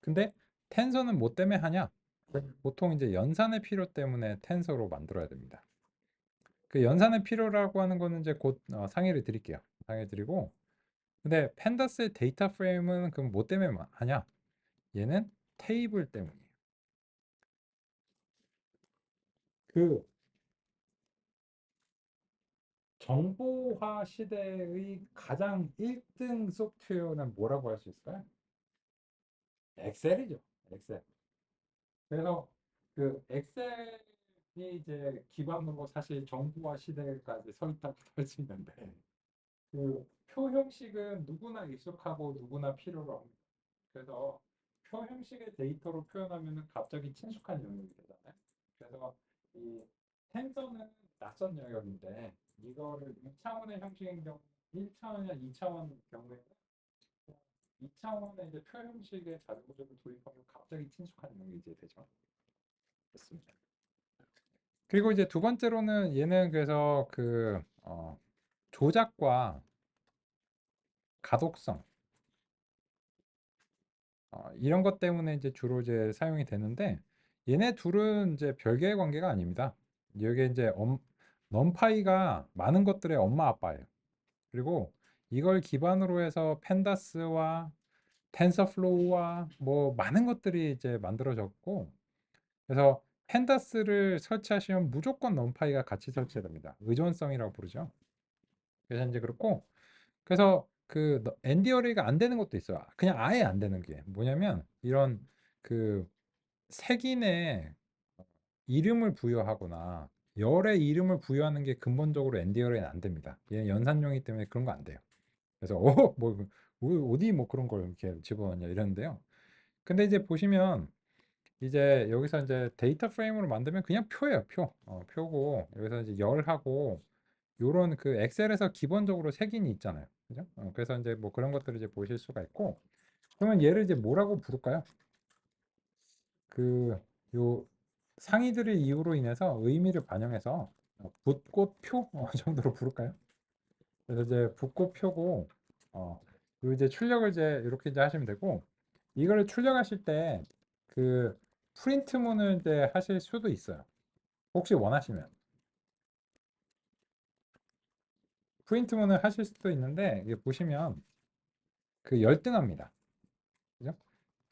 근데 텐서는 뭐 때문에 하냐? 보통 이제 연산의 필요 때문에 텐서로 만들어야 됩니다. 그 연산의 필요라고 하는 거는 이제 곧 상의를 드릴게요. 상의 드리고 근데 펜다스의 데이터 프레임은 그럼 뭐 때문에 하냐? 얘는 테이블 때문이에요. 그 정보화 시대의 가장 1등 소프트웨어는 뭐라고 할 수 있을까요? 엑셀이죠. 엑셀. 그래서 그 엑셀이 이제 기반으로 사실 정보화 시대까지 서 있다고 할 수 있는데 그 표 형식은 누구나 익숙하고 누구나 필요로 합니다. 그래서 표 형식의 데이터로 표현하면 갑자기 친숙한 영역이 되잖아요. 그래서 이 텐서는 낯선 영역인데 이거를 2차원의 형식인 경우 1차원이나 2차원 경우에는 2차원의 이제 표 형식의 자료구조를 도입하면 갑자기 친숙한 영역이 이제 되죠. 됐습니다. 그리고 이제 두 번째로는 얘는 그래서 그 조작과 가독성 이런 것 때문에 이제 주로 이제 사용이 되는데 얘네 둘은 이제 별개의 관계가 아닙니다. 여기 이제 넘파이가 많은 것들의 엄마 아빠예요. 그리고 이걸 기반으로 해서 펜다스와 텐서플로우와 뭐 많은 것들이 이제 만들어졌고 그래서 펜다스를 설치하시면 무조건 넘파이가 같이 설치해야 됩니다. 의존성이라고 부르죠. 그래서 이제 그렇고 그래서 그 엔디어리가 안 되는 것도 있어요. 그냥 아예 안 되는 게 뭐냐면 이런 그 색인의 이름을 부여하거나 열의 이름을 부여하는 게 근본적으로 엔디어리는 안 됩니다. 얘는 연산용이기 때문에 그런 거 안 돼요. 그래서 뭐 어디 뭐 그런 걸 이렇게 집어넣냐 이러는데요. 근데 이제 보시면 이제 여기서 이제 데이터 프레임으로 만들면 그냥 표예요, 표. 표고 여기서 이제 열하고 요런 그 엑셀에서 기본적으로 색인이 있잖아요. 그죠? 그래서 이제 뭐 그런 것들을 이제 보실 수가 있고 그러면 얘를 이제 뭐라고 부를까요? 그 요 상위들의 이유로 인해서 의미를 반영해서 붓꽃표 정도로 부를까요? 그래서 이제 붓꽃표고 요 이제 출력을 이제 이렇게 이제 하시면 되고 이거를 출력하실 때 그 프린트문을 이제 하실 수도 있어요. 혹시 원하시면 프린트문을 하실 수도 있는데 이게 보시면 그 열등합니다. 그죠?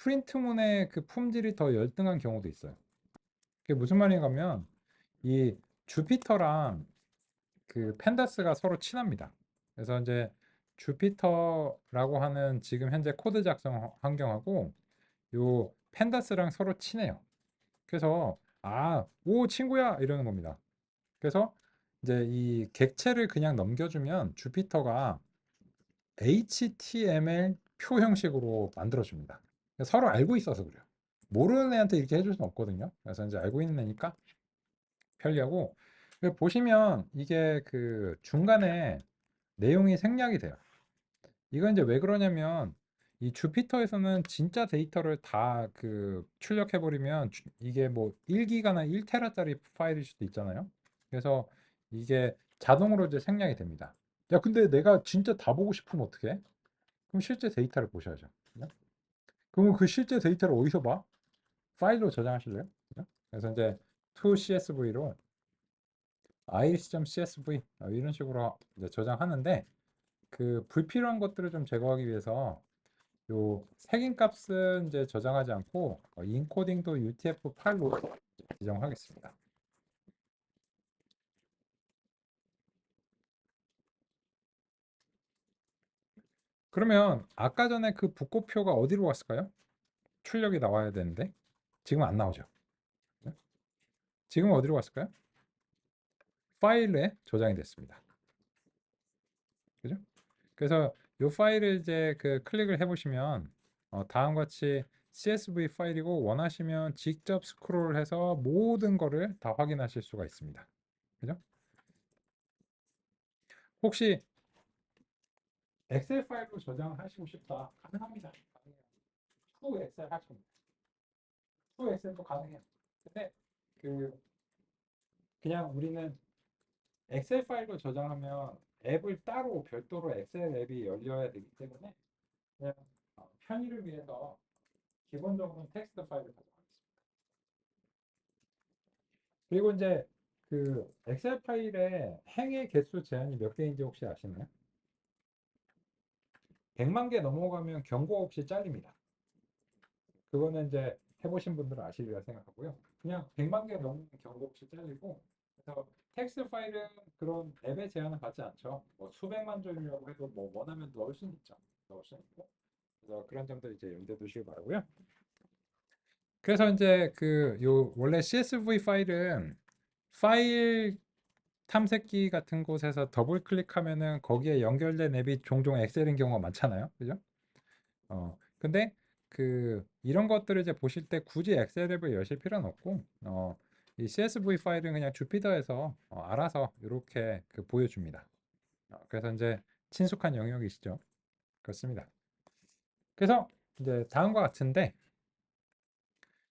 프린트문의 그 품질이 더 열등한 경우도 있어요. 그게 무슨 말인가 하면 이 주피터랑 그 펜다스가 서로 친합니다. 그래서 이제 주피터라고 하는 지금 현재 코드 작성 환경하고 요 펜다스랑 서로 친해요. 그래서 오 친구야 이러는 겁니다. 그래서 이제 이 객체를 그냥 넘겨주면 주피터가 HTML 표 형식으로 만들어줍니다. 서로 알고 있어서 그래요. 모르는 애한테 이렇게 해줄 수는 없거든요. 그래서 이제 알고 있는 애니까 편리하고 보시면 이게 그 중간에 내용이 생략이 돼요. 이건 이제 왜 그러냐면 이 주피터에서는 진짜 데이터를 다 그 출력해 버리면 이게 뭐 1기가나 1테라짜리 파일일 수도 있잖아요. 그래서 이게 자동으로 이제 생략이 됩니다. 야, 근데 내가 진짜 다 보고 싶으면 어떻게 해? 그럼 실제 데이터를 보셔야죠. 그죠? 그러면 그 실제 데이터를 어디서 봐? 파일로 저장하실래요? 그죠? 그래서 이제 to CSV로 iris.csv 이런 식으로 이제 저장하는데 그 불필요한 것들을 좀 제거하기 위해서 요 색인 값은 이제 저장하지 않고 인코딩도 UTF 파일로 지정하겠습니다. 그러면 아까 전에 그 붓고표가 어디로 갔을까요? 출력이 나와야 되는데 지금 안 나오죠. 네? 지금 어디로 갔을까요? 파일에 저장이 됐습니다. 그죠? 그래서 이 파일을 이제 그 클릭을 해보시면 다음과 같이 CSV 파일이고 원하시면 직접 스크롤해서 모든 거를 다 확인하실 수가 있습니다. 그죠? 혹시 엑셀 파일로 저장하시고 싶다. 가능합니다. 가능해요. 후 엑셀 하시면 돼요. 후 엑셀도 가능해요. 근데 그 그냥 우리는 엑셀 파일로 저장하면 앱을 따로 별도로 엑셀 앱이 열려야 되기 때문에 그냥 편의를 위해서 기본적으로 텍스트 파일을 가져가겠습니다. 그리고 이제 그 엑셀 파일의 행의 개수 제한이 몇 개인지 혹시 아시나요? 100만 개 넘어가면 경고 없이 잘립니다. 그거는 이제 해보신 분들은 아시리라 생각하고요. 그냥 100만 개 넘으면 경고 없이 잘리고 그래서 텍스트 파일은 그런 앱의 제한은 받지 않죠. 뭐 수백만 줄이라고 해도 뭐 원하면 넣을 수는 있죠. 넣을 수는 있고. 그래서 그런 점들 이제 염두에 두시기 바라고요. 그래서 이제 그 요 원래 CSV 파일은 파일 탐색기 같은 곳에서 더블 클릭하면은 거기에 연결된 앱이 종종 엑셀인 경우가 많잖아요. 그죠? 근데 그 이런 것들을 이제 보실 때 굳이 엑셀 앱을 여실 필요는 없고 이 CSV 파일은 그냥 주피터에서 알아서 이렇게 그 보여줍니다. 그래서 이제 친숙한 영역이시죠. 그렇습니다. 그래서 이제 다음과 같은데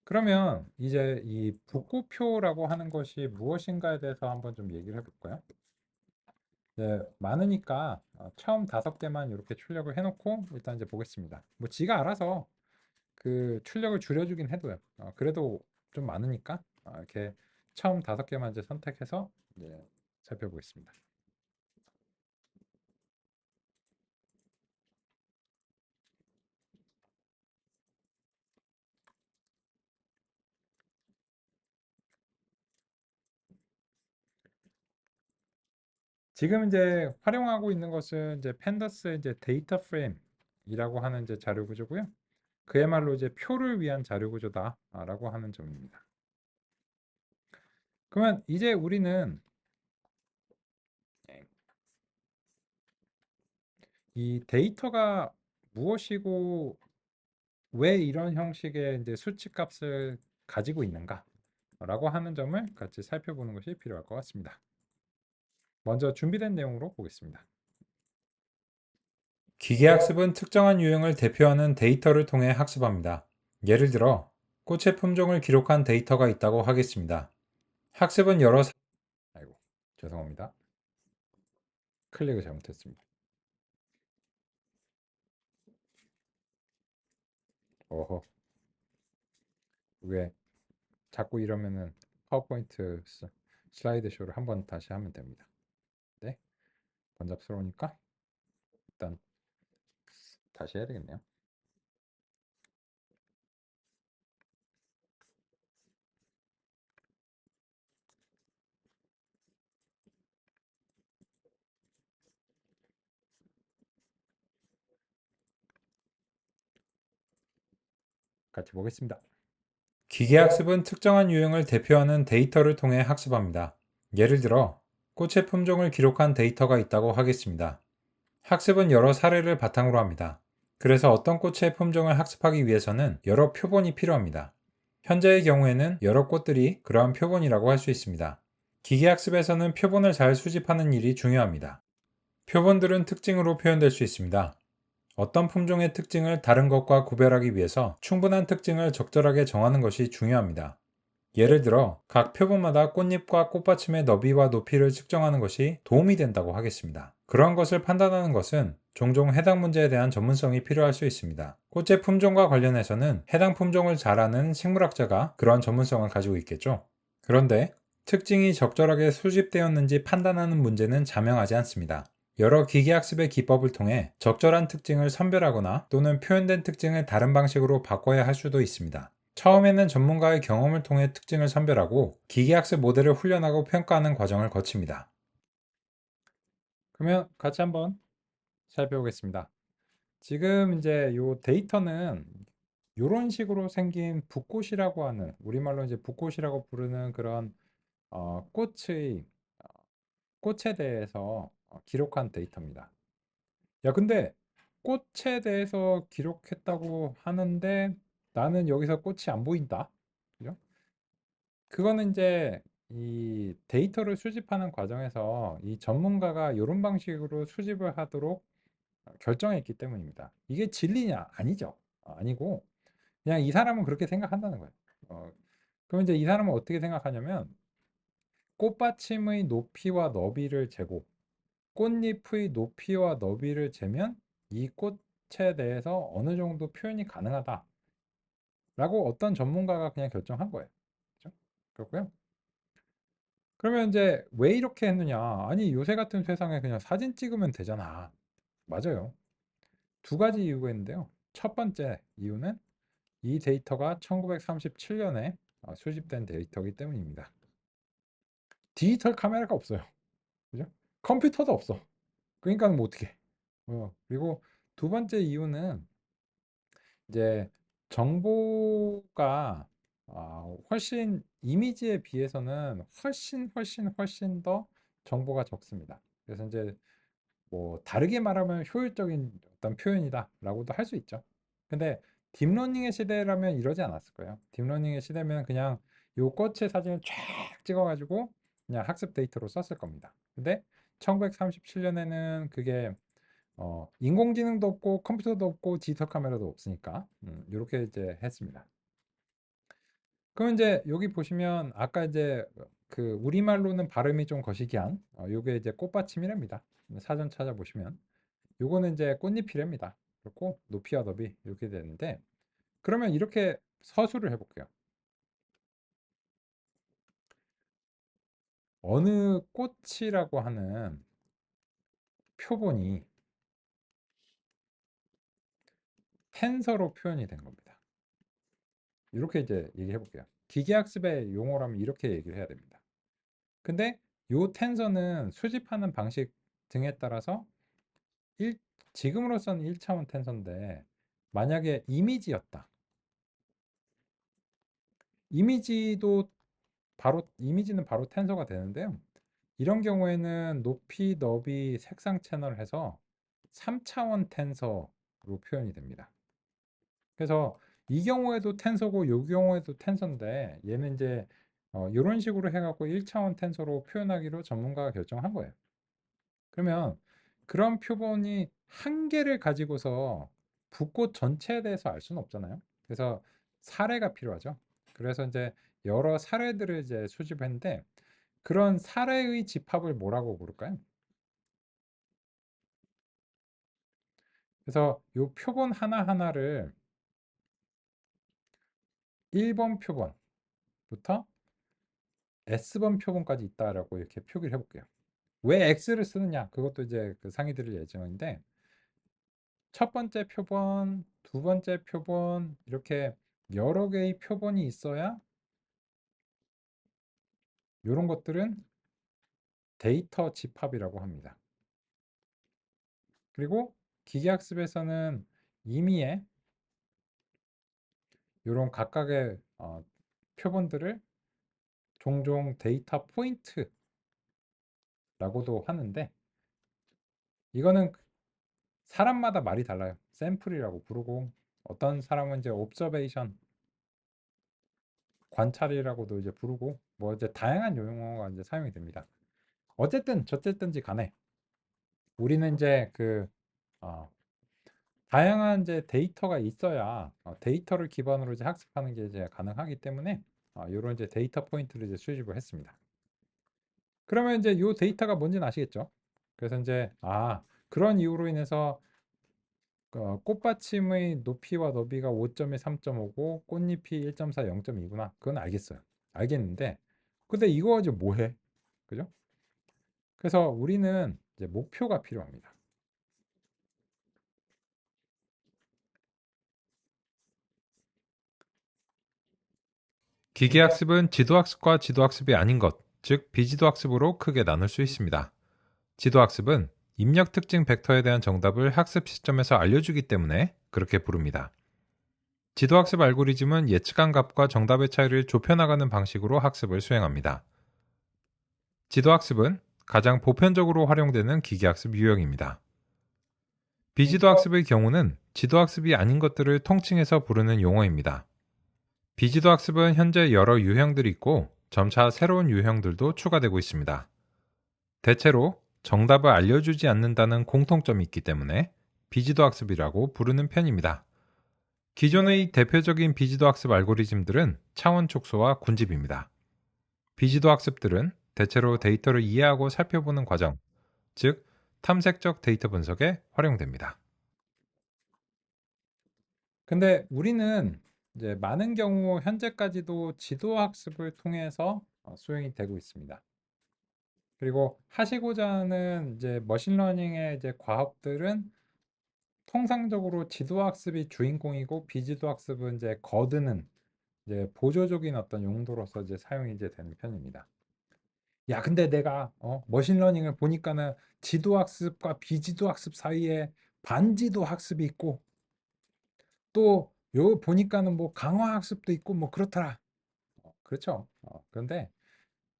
그러면 이제 이 붓고표라고 하는 것이 무엇인가에 대해서 한번 좀 얘기를 해볼까요? 네, 많으니까 처음 5개만 이렇게 출력을 해놓고 일단 이제 보겠습니다. 뭐 지가 알아서 그 출력을 줄여주긴 해도요. 그래도 좀 많으니까 이렇게 처음 5개만 이제 선택해서 이제 살펴보겠습니다. 지금 이제 활용하고 있는 것은 이제 펜더스의 이제 데이터 프레임이라고 하는 이제 자료 구조고요. 그야말로 이제 표를 위한 자료 구조다라고 하는 점입니다. 그러면 이제 우리는 이 데이터가 무엇이고 왜 이런 형식의 이제 수치값을 가지고 있는가라고 하는 점을 같이 살펴보는 것이 필요할 것 같습니다. 먼저 준비된 내용으로 보겠습니다. 기계학습은 특정한 유형을 대표하는 데이터를 통해 학습합니다. 예를 들어 꽃의 품종을 기록한 데이터가 있다고 하겠습니다. 학습은 아이고 죄송합니다. 클릭을 잘못했습니다. 어허 왜 자꾸 이러면은 파워포인트 슬라이드 쇼를 한번 다시 하면 됩니다. 네, 번잡스러우니까 일단 다시 해야 되겠네요. 같이 보겠습니다. 기계학습은 특정한 유형을 대표하는 데이터를 통해 학습합니다. 예를 들어 꽃의 품종을 기록한 데이터가 있다고 하겠습니다. 학습은 여러 사례를 바탕으로 합니다. 그래서 어떤 꽃의 품종을 학습하기 위해서는 여러 표본이 필요합니다. 현재의 경우에는 여러 꽃들이 그러한 표본이라고 할 수 있습니다. 기계학습에서는 표본을 잘 수집하는 일이 중요합니다. 표본들은 특징으로 표현될 수 있습니다. 어떤 품종의 특징을 다른 것과 구별하기 위해서 충분한 특징을 적절하게 정하는 것이 중요합니다. 예를 들어 각 표본마다 꽃잎과 꽃받침의 너비와 높이를 측정하는 것이 도움이 된다고 하겠습니다. 그런 것을 판단하는 것은 종종 해당 문제에 대한 전문성이 필요할 수 있습니다. 꽃의 품종과 관련해서는 해당 품종을 잘 아는 식물학자가 그러한 전문성을 가지고 있겠죠. 그런데 특징이 적절하게 수집되었는지 판단하는 문제는 자명하지 않습니다. 여러 기계학습의 기법을 통해 적절한 특징을 선별하거나 또는 표현된 특징을 다른 방식으로 바꿔야 할 수도 있습니다. 처음에는 전문가의 경험을 통해 특징을 선별하고 기계학습 모델을 훈련하고 평가하는 과정을 거칩니다. 그러면 같이 한번 살펴보겠습니다. 지금 이제 요 데이터는 이런 식으로 생긴 붓꽃이라고 하는, 우리말로 이제 붓꽃이라고 부르는 그런 꽃의 꽃에 대해서 기록한 데이터입니다. 야, 근데 꽃에 대해서 기록했다고 하는데 나는 여기서 꽃이 안 보인다. 그죠? 그거는 이제 이 데이터를 수집하는 과정에서 이 전문가가 이런 방식으로 수집을 하도록 결정했기 때문입니다. 이게 진리냐? 아니죠. 아니고 그냥 이 사람은 그렇게 생각한다는 거예요. 그럼 이제 이 사람은 어떻게 생각하냐면 꽃받침의 높이와 너비를 재고 꽃잎의 높이와 너비를 재면 이 꽃에 대해서 어느 정도 표현이 가능하다라고 어떤 전문가가 그냥 결정한 거예요. 그렇죠? 그렇고요. 그러면 이제 왜 이렇게 했느냐? 아니, 요새 같은 세상에 그냥 사진 찍으면 되잖아. 맞아요. 두 가지 이유가 있는데요. 첫 번째 이유는 이 데이터가 1937년에 수집된 데이터이기 때문입니다. 디지털 카메라가 없어요. 그죠? 컴퓨터도 없어. 그러니까 뭐 어떻게? 그리고 두 번째 이유는 이제 정보가 훨씬 이미지에 비해서는 훨씬 더 정보가 적습니다. 그래서 이제 뭐 다르게 말하면 효율적인 어떤 표현이다라고도 할 수 있죠. 근데 딥러닝의 시대라면 이러지 않았을 거예요. 딥러닝의 시대면 그냥 요 꽃의 사진을 쫙 찍어가지고 그냥 학습 데이터로 썼을 겁니다. 근데 1937년에는 그게 인공지능도 없고 컴퓨터도 없고 디지털 카메라도 없으니까 이렇게 이제 했습니다. 그럼 이제 여기 보시면 아까 이제 그 우리말로는 발음이 좀 거시기한 요게 이제 꽃받침이랍니다. 사전 찾아보시면 요거는 이제 꽃잎이랍니다. 그렇고 높이와 너비 이렇게 되는데 그러면 이렇게 서술을 해볼게요. 어느 꽃이라고 하는 표본이 텐서로 표현이 된 겁니다. 이렇게 이제 얘기해 볼게요. 기계학습의 용어라면 이렇게 얘기를 해야 됩니다. 근데 요 텐서는 수집하는 방식 등에 따라서 지금으로서는 1차원 텐서인데 만약에 이미지였다. 이미지는 바로 텐서가 되는데요. 이런 경우에는 높이, 너비, 색상 채널을 해서 3차원 텐서로 표현이 됩니다. 그래서 이 경우에도 텐서고 이 경우에도 텐서인데 얘는 이제 이런 식으로 해갖고 1차원 텐서로 표현하기로 전문가가 결정한 거예요. 그러면 그런 표본이 한 개를 가지고서 붓꽃 전체에 대해서 알 수는 없잖아요. 그래서 사례가 필요하죠. 그래서 이제 여러 사례들을 이제 수집했는데 그런 사례의 집합을 뭐라고 부를까요? 그래서 이 표본 하나하나를 1번 표본부터 S번 표본까지 있다라고 이렇게 표기를 해볼게요. 왜 X를 쓰느냐? 그것도 이제 그 상의 드릴 예정인데 첫 번째 표본, 두 번째 표본 이렇게 여러 개의 표본이 있어야 이런 것들은 데이터 집합이라고 합니다. 그리고 기계학습에서는 임의의 이런 각각의 표본들을 종종 데이터 포인트라고도 하는데, 이거는 사람마다 말이 달라요. 샘플이라고 부르고, 어떤 사람은 이제 옵저베이션, 관찰이라고도 이제 부르고, 뭐 이제 다양한 용어가 이제 사용이 됩니다. 어쨌든 저쨌든지 간에 우리는 이제 어, 다양한 이제 데이터가 있어야 데이터를 기반으로 이제 학습하는 게 이제 가능하기 때문에 이런 이제 데이터 포인트를 이제 수집을 했습니다. 그러면 이제 이 데이터가 뭔지는 아시겠죠? 그래서 이제 그런 이유로 인해서 꽃받침의 높이와 너비가 5.1, 3.5고 꽃잎이 1.4, 0.2구나. 그건 알겠어요. 알겠는데, 근데 이거 이제 뭐해? 그죠? 그래서 우리는 이제 목표가 필요합니다. 기계학습은 지도학습과 지도학습이 아닌 것, 즉 비지도학습으로 크게 나눌 수 있습니다. 지도학습은 입력 특징 벡터에 대한 정답을 학습 시점에서 알려주기 때문에 그렇게 부릅니다. 지도학습 알고리즘은 예측한 값과 정답의 차이를 좁혀나가는 방식으로 학습을 수행합니다. 지도학습은 가장 보편적으로 활용되는 기계학습 유형입니다. 비지도학습의 경우는 지도학습이 아닌 것들을 통칭해서 부르는 용어입니다. 비지도학습은 현재 여러 유형들이 있고 점차 새로운 유형들도 추가되고 있습니다. 대체로 정답을 알려주지 않는다는 공통점이 있기 때문에 비지도학습이라고 부르는 편입니다. 기존의 대표적인 비지도학습 알고리즘들은 차원 촉소와 군집입니다. 비지도학습들은 대체로 데이터를 이해하고 살펴보는 과정, 즉 탐색적 데이터 분석에 활용됩니다. 근데 우리는 이제 많은 경우 현재까지도 지도 학습을 통해서 수행이 되고 있습니다. 그리고 하시고자 하는 이제 머신러닝의 이제 과업들은 통상적으로 지도 학습이 주인공이고 비지도 학습은 이제 거드는 이제 보조적인 어떤 용도로서 이제 사용이 이제 되는 편입니다. 야, 근데 내가 머신러닝을 보니까는 지도 학습과 비지도 학습 사이에 반지도 학습이 있고 또 요 보니까는 뭐 강화 학습도 있고 뭐 그렇더라. 그렇죠. 그런데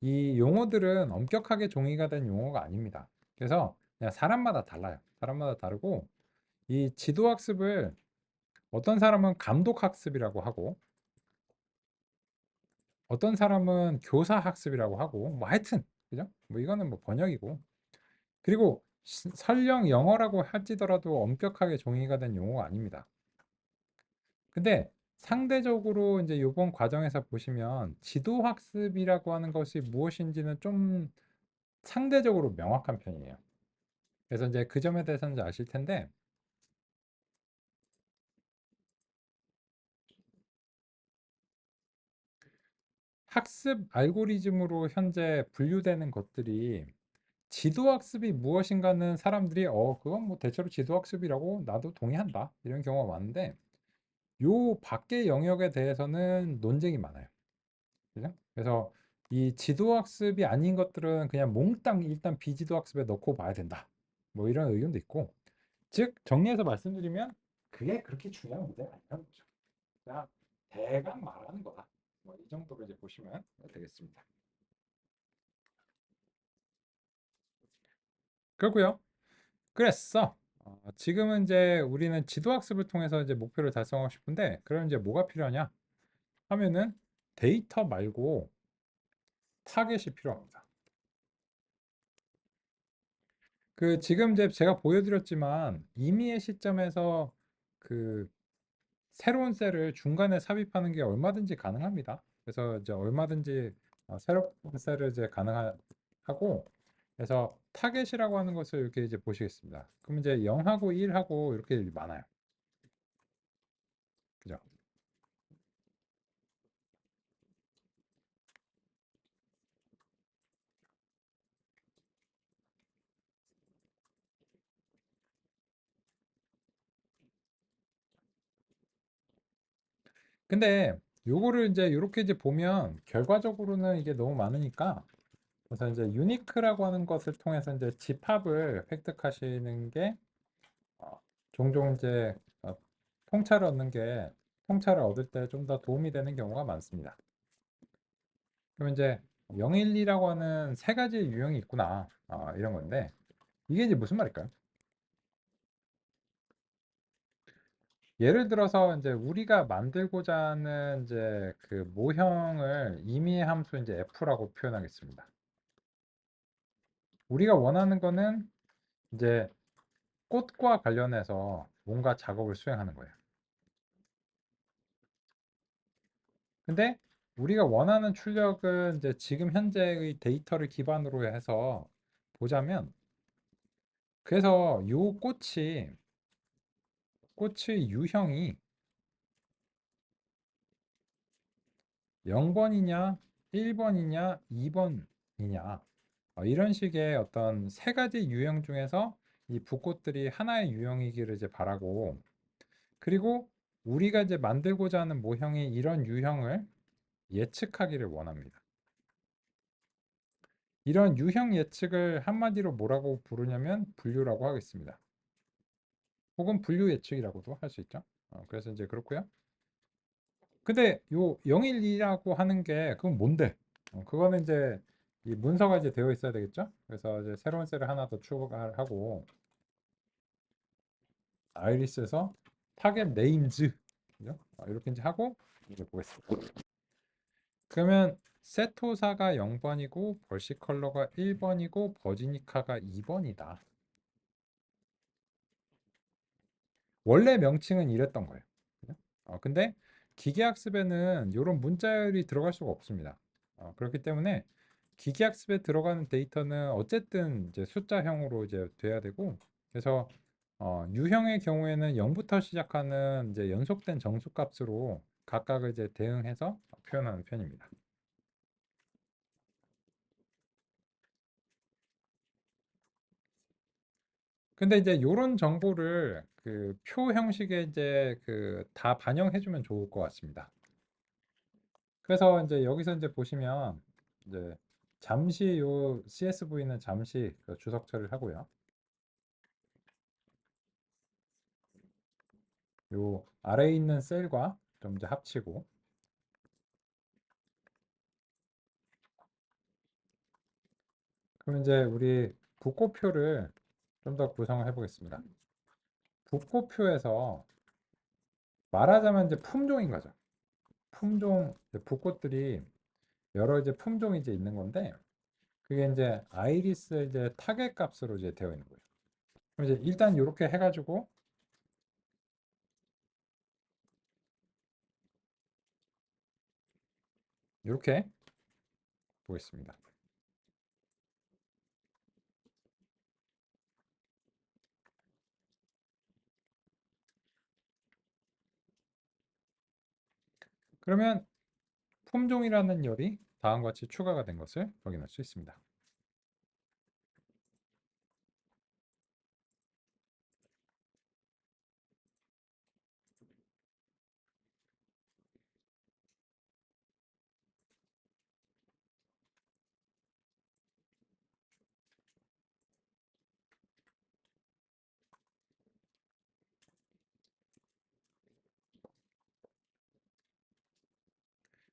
이 용어들은 엄격하게 종이가 된 용어가 아닙니다. 그래서 그냥 사람마다 달라요. 사람마다 다르고 이 지도 학습을 어떤 사람은 감독 학습이라고 하고 어떤 사람은 교사 학습이라고 하고 뭐 하여튼 그죠? 뭐 이거는 뭐 번역이고 그리고 설령 영어라고 할지더라도 엄격하게 종이가 된 용어가 아닙니다. 근데 상대적으로 이제 이번 과정에서 보시면 지도 학습이라고 하는 것이 무엇인지는 좀 상대적으로 명확한 편이에요. 그래서 이제 그 점에 대해서는 이제 아실 텐데 학습 알고리즘으로 현재 분류되는 것들이 지도 학습이 무엇인가는 사람들이 그건 뭐 대체로 지도 학습이라고 나도 동의한다 이런 경우가 많은데 요 밖의 영역에 대해서는 논쟁이 많아요. 그죠? 그래서 이 지도 학습이 아닌 것들은 그냥 몽땅 일단 비지도 학습에 넣고 봐야 된다. 뭐 이런 의견도 있고 즉 정리해서 말씀드리면 그게 그렇게 중요한 문제가 아니라는 거죠. 그냥 대강 말하는 거다. 뭐 이 정도로 이제 보시면 되겠습니다. 그렇고요. 그랬어. 지금은 이제 우리는 지도 학습을 통해서 이제 목표를 달성하고 싶은데 그럼 이제 뭐가 필요하냐 하면은 데이터 말고 타겟이 필요합니다. 지금 이제 제가 보여드렸지만 임의의 시점에서 그 새로운 셀을 중간에 삽입하는 게 얼마든지 가능합니다. 그래서 이제 얼마든지 새로운 셀을 이제 가능하고 그래서 타겟이라고 하는 것을 이렇게 이제 보시겠습니다. 그럼 이제 0하고 1하고 이렇게 많아요. 그죠? 근데 요거를 이제 이렇게 이제 보면 결과적으로는 이게 너무 많으니까 그래서 이제 유니크라고 하는 것을 통해서 이제 집합을 획득하시는 게 종종 이제 통찰을 얻는 게 통찰을 얻을 때 좀 더 도움이 되는 경우가 많습니다. 그럼 이제 012라고 하는 세 가지의 유형이 있구나. 이런 건데 이게 이제 무슨 말일까요? 예를 들어서 이제 우리가 만들고자 하는 이제 그 모형을 임의의 함수 이제 f라고 표현하겠습니다. 우리가 원하는 거는 이제 꽃과 관련해서 뭔가 작업을 수행하는 거예요. 근데 우리가 원하는 출력은 이제 지금 현재의 데이터를 기반으로 해서 보자면 그래서 요 꽃의 유형이 0번이냐 1번이냐 2번이냐 이런 식의 어떤 세 가지 유형 중에서 이 붓꽃들이 하나의 유형이기를 이제 바라고 그리고 우리가 이제 만들고자 하는 모형이 이런 유형을 예측하기를 원합니다. 이런 유형 예측을 한마디로 뭐라고 부르냐면 분류라고 하겠습니다. 혹은 분류 예측이라고도 할 수 있죠. 그래서 이제 그렇고요. 근데 요 012라고 하는 게 그건 뭔데? 그거는 이제 이 문서가 이제 되어 있어야 되겠죠? 그래서 이제 새로운 셀을 하나 더 추가하고 아이리스에서 타겟 네임즈 그죠? 이렇게 이제 하고 이제 보겠습니다. 그러면 세토사가 0번이고 벌시 컬러가 1번이고 버지니카가 2번이다. 원래 명칭은 이랬던 거예요. 그죠? 근데 기계학습에는 이런 문자열이 들어갈 수가 없습니다. 그렇기 때문에 기계학습에 들어가는 데이터는 어쨌든 이제 숫자형으로 이제 돼야 되고 그래서 유형의 경우에는 0부터 시작하는 이제 연속된 정수값으로 각각을 이제 대응해서 표현하는 편입니다. 근데 이제 이런 정보를 그 표 형식에 이제 그 다 반영해 주면 좋을 것 같습니다. 그래서 이제 여기서 이제 보시면 이제 잠시 요 CSV는 잠시 그 주석 처리를 하고요. 요 아래에 있는 셀과 좀 이제 합치고 그럼 이제 우리 붓고표를 좀 더 구성을 해 보겠습니다. 붓고표에서 말하자면 이제 품종인 거죠. 품종 붓꽃들이 여러 이제 품종이 이제 있는 건데 그게 이제 아이리스 이제 타겟 값으로 이제 되어 있는 거예요. 그럼 이제 일단 이렇게 해가지고 이렇게 보겠습니다. 그러면 품종이라는 열이 다음과 같이 추가가 된 것을 확인할 수 있습니다.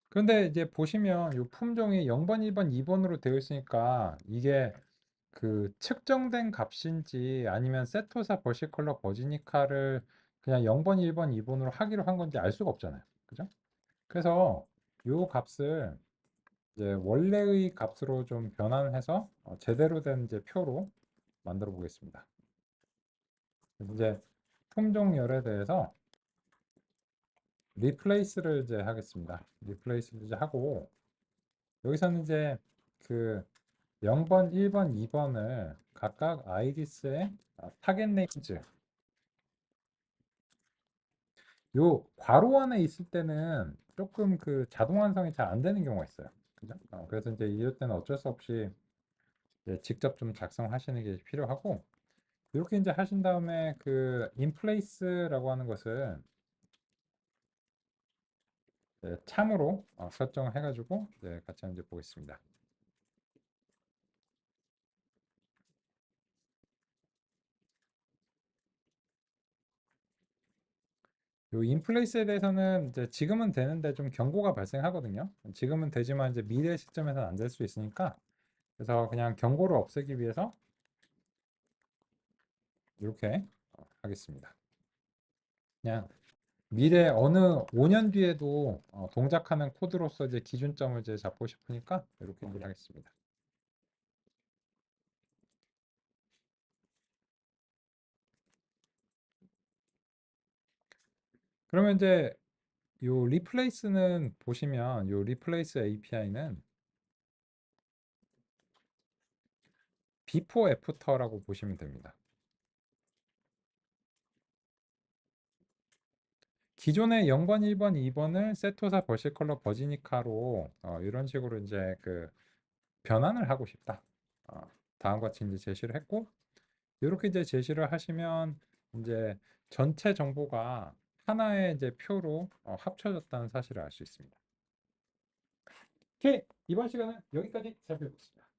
그런데 이제 보시면 이 품종이 0번, 1번, 2번으로 되어 있으니까 이게 그 측정된 값인지 아니면 세토사 버시컬러 버지니카를 그냥 0번, 1번, 2번으로 하기로 한 건지 알 수가 없잖아요. 그죠? 그래서 이 값을 이제 원래의 값으로 좀 변환해서 제대로 된 이제 표로 만들어 보겠습니다. 이제 품종열에 대해서 리플레이스를 이제 하겠습니다. 리플레이스를 이제 하고 여기서는 이제 그 0번, 1번, 2번을 각각 아이리스의 타겟 네임즈 요 괄호 안에 있을 때는 조금 그 자동 완성이 잘 안 되는 경우가 있어요. 그죠? 그래서 이제 이럴 때는 어쩔 수 없이 이제 직접 좀 작성하시는 게 필요하고 이렇게 이제 하신 다음에 그 인플레이스라고 하는 것을 참으로 설정을 해가지고 같이 한번 이제 보겠습니다. 요 인플레이스에 대해서는 이제 지금은 되는데 좀 경고가 발생하거든요. 지금은 되지만 이제 미래 시점에서는 안 될 수 있으니까 그래서 그냥 경고를 없애기 위해서 이렇게 하겠습니다. 그냥 미래 어느 5년 뒤에도 동작하는 코드로서 이제 기준점을 이제 잡고 싶으니까 이렇게 하겠습니다. 그러면 이제 요 리플레이스는 보시면 요 리플레이스 API는 비포 애프터라고 보시면 됩니다. 기존의 0번, 1번, 2번을 세토사 버시컬러 버지니카로 이런 식으로 이제 그 변환을 하고 싶다. 다음과 같이 이제 제시를 했고 이렇게 이제 제시를 하시면 이제 전체 정보가 하나의 이제 표로 합쳐졌다는 사실을 알 수 있습니다. 오케이, 이번 시간은 여기까지 살펴보겠습니다.